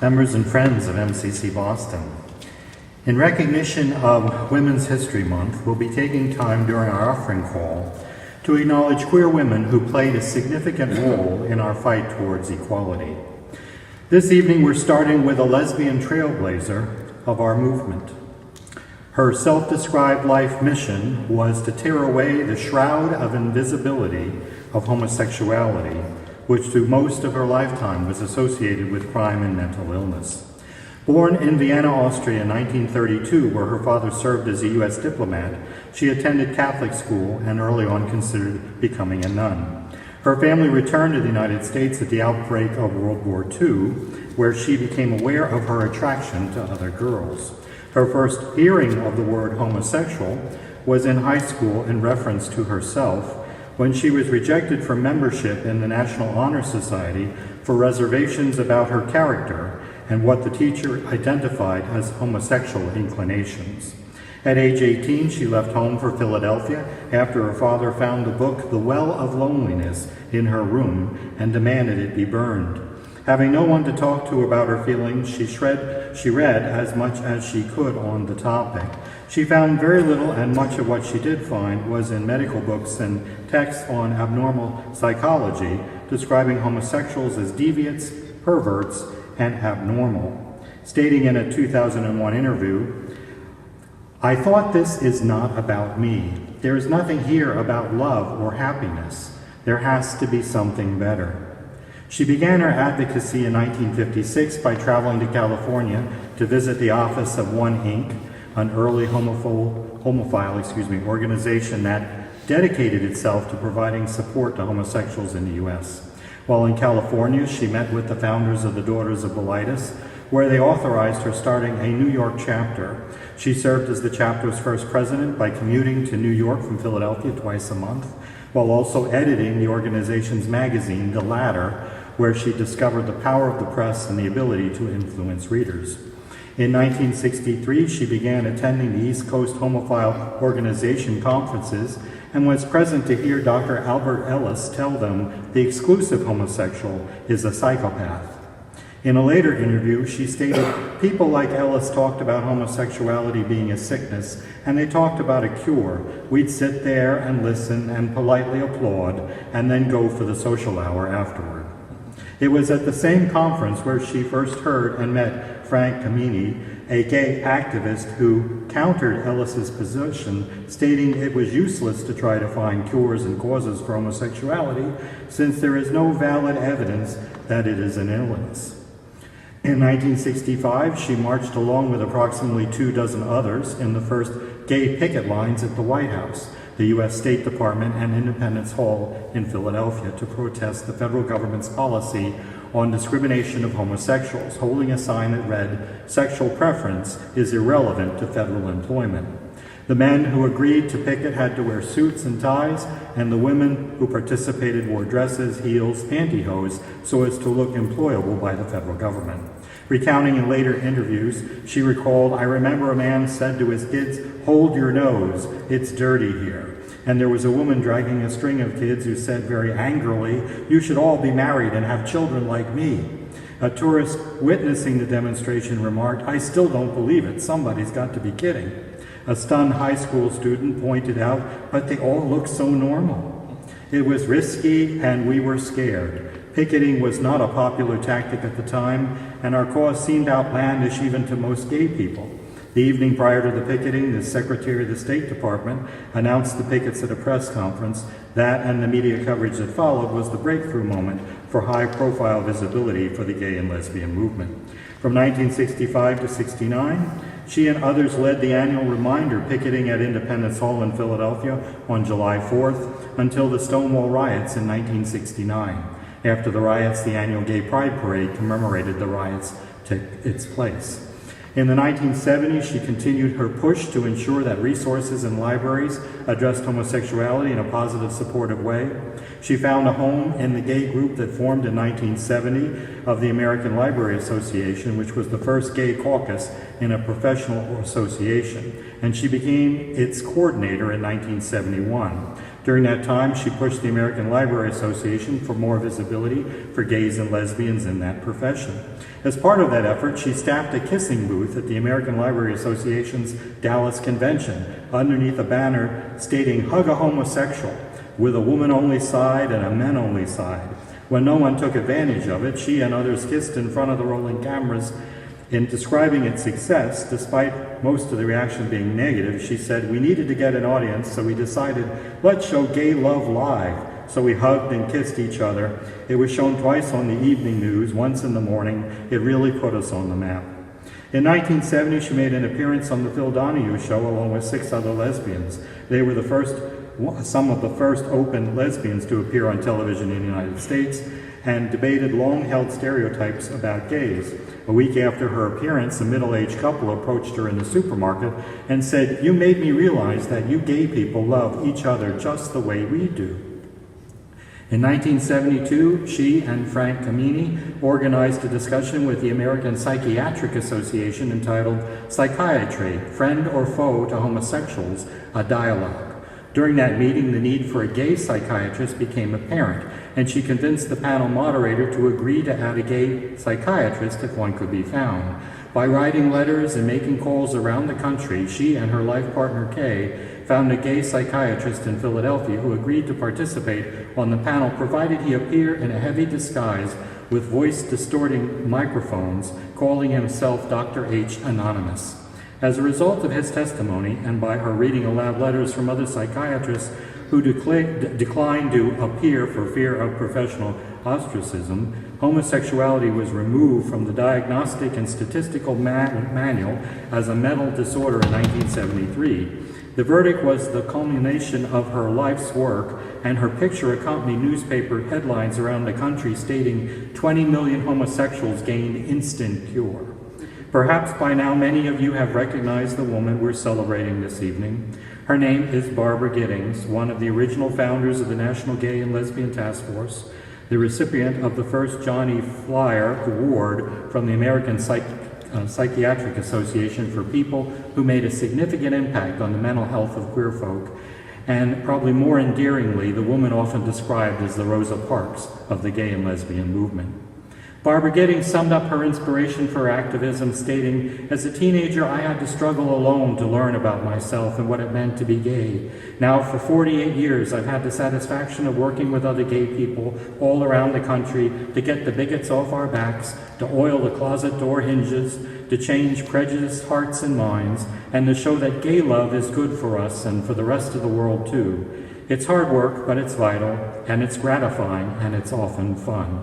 members and friends of MCC Boston. In recognition of Women's History Month, we'll be taking time during our offering call to acknowledge queer women who played a significant role in our fight towards equality. This evening, we're starting with a lesbian trailblazer of our movement. Her self-described life mission was to tear away the shroud of invisibility of homosexuality, which through most of her lifetime was associated with crime and mental illness. Born in Vienna, Austria in 1932, where her father served as a U.S. diplomat, she attended Catholic school and early on considered becoming a nun. Her family returned to the United States at the outbreak of World War II, where she became aware of her attraction to other girls. Her first hearing of the word homosexual was in high school in reference to herself, when she was rejected from membership in the National Honor Society for reservations about her character and what the teacher identified as homosexual inclinations. At age 18, she left home for Philadelphia after her father found the book The Well of Loneliness in her room and demanded it be burned. Having no one to talk to about her feelings, she read as much as she could on the topic. She found very little, and much of what she did find was in medical books and texts on abnormal psychology, describing homosexuals as deviants, perverts, and abnormal. Stating in a 2001 interview, "I thought this is not about me. There is nothing here about love or happiness. There has to be something better." She began her advocacy in 1956 by traveling to California to visit the office of One Inc., an early homophile organization that dedicated itself to providing support to homosexuals in the U.S. While in California, she met with the founders of the Daughters of Bilitis, where they authorized her starting a New York chapter. She served as the chapter's first president by commuting to New York from Philadelphia twice a month, while also editing the organization's magazine, The Ladder, where she discovered the power of the press and the ability to influence readers. In 1963, she began attending the East Coast Homophile Organization conferences and was present to hear Dr. Albert Ellis tell them the exclusive homosexual is a psychopath. In a later interview, she stated, "People like Ellis talked about homosexuality being a sickness, and they talked about a cure. We'd sit there and listen and politely applaud, and then go for the social hour afterward." It was at the same conference where she first heard and met Frank Kameny, a gay activist who countered Ellis's position, stating it was useless to try to find cures and causes for homosexuality, since there is no valid evidence that it is an illness. In 1965, she marched along with approximately 24 others in the first gay picket lines at the White House, the U.S. State Department, and Independence Hall in Philadelphia to protest the federal government's policy on discrimination of homosexuals, holding a sign that read, "Sexual preference is irrelevant to federal employment." The men who agreed to picket had to wear suits and ties, and the women who participated wore dresses, heels, pantyhose, so as to look employable by the federal government. Recounting in later interviews, she recalled, "I remember a man said to his kids, 'Hold your nose, it's dirty here.' And there was a woman dragging a string of kids who said very angrily, 'You should all be married and have children like me.' A tourist witnessing the demonstration remarked, 'I still don't believe it. Somebody's got to be kidding.' A stunned high school student pointed out, 'But they all look so normal.' It was risky and we were scared. Picketing was not a popular tactic at the time, and our cause seemed outlandish even to most gay people. The evening prior to the picketing, the Secretary of the State Department announced the pickets at a press conference. That and the media coverage that followed was the breakthrough moment for high-profile visibility for the gay and lesbian movement. From 1965 to 69, she and others led the annual reminder picketing at Independence Hall in Philadelphia on July 4th until the Stonewall riots in 1969. After the riots, the annual Gay Pride Parade commemorated the riots took its place. In the 1970s, she continued her push to ensure that resources in libraries addressed homosexuality in a positive, supportive way. She found a home in the gay group that formed in 1970 of the American Library Association, which was the first gay caucus in a professional association, and she became its coordinator in 1971. During that time, she pushed the American Library Association for more visibility for gays and lesbians in that profession. As part of that effort, she staffed a kissing booth at the American Library Association's Dallas convention underneath a banner stating "Hug a homosexual," with a woman-only side and a men-only side. When no one took advantage of it, she and others kissed in front of the rolling cameras. In describing its success, despite most of the reaction being negative, she said, "We needed to get an audience, so we decided, let's show gay love live." So we hugged and kissed each other. It was shown twice on the evening news, once in the morning. It really put us on the map. In 1970, she made an appearance on the Phil Donahue Show along with 6 other lesbians. They were some of the first open lesbians to appear on television in the United States, and debated long-held stereotypes about gays. A week after her appearance, a middle-aged couple approached her in the supermarket and said, "You made me realize that you gay people love each other just the way we do." In 1972, she and Frank Camini organized a discussion with the American Psychiatric Association entitled "Psychiatry, Friend or Foe to Homosexuals, a Dialogue." During that meeting, the need for a gay psychiatrist became apparent, and she convinced the panel moderator to agree to add a gay psychiatrist if one could be found. By writing letters and making calls around the country, she and her life partner Kay found a gay psychiatrist in Philadelphia who agreed to participate on the panel, provided he appear in a heavy disguise with voice-distorting microphones, calling himself Dr. H. Anonymous. As a result of his testimony, and by her reading aloud letters from other psychiatrists who declined to appear for fear of professional ostracism, homosexuality was removed from the Diagnostic and Statistical Manual as a mental disorder in 1973. The verdict was the culmination of her life's work, and her picture accompanied newspaper headlines around the country stating 20 million homosexuals gained instant cure. Perhaps by now many of you have recognized the woman we're celebrating this evening. Her name is Barbara Giddings, one of the original founders of the National Gay and Lesbian Task Force, the recipient of the first Johnny Flyer Award from the American Psychiatric Association for people who made a significant impact on the mental health of queer folk, and probably more endearingly, the woman often described as the Rosa Parks of the gay and lesbian movement. Barbara Giddings summed up her inspiration for activism, stating, "As a teenager, I had to struggle alone to learn about myself and what it meant to be gay. Now, for 48 years, I've had the satisfaction of working with other gay people all around the country to get the bigots off our backs, to oil the closet door hinges, to change prejudiced hearts and minds, and to show that gay love is good for us and for the rest of the world, too. It's hard work, but it's vital, and it's gratifying, and it's often fun."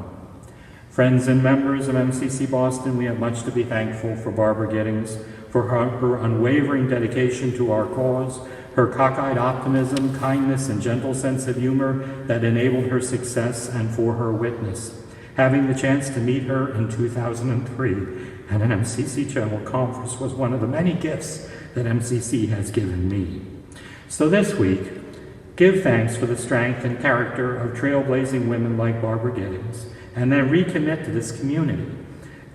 Friends and members of MCC Boston, we have much to be thankful for Barbara Giddings, for her unwavering dedication to our cause, her cockeyed optimism, kindness, and gentle sense of humor that enabled her success, and for her witness. Having the chance to meet her in 2003 at an MCC General Conference was one of the many gifts that MCC has given me. So this week, give thanks for the strength and character of trailblazing women like Barbara Giddings, and then recommit to this community,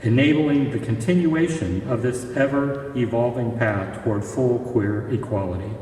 enabling the continuation of this ever-evolving path toward full queer equality.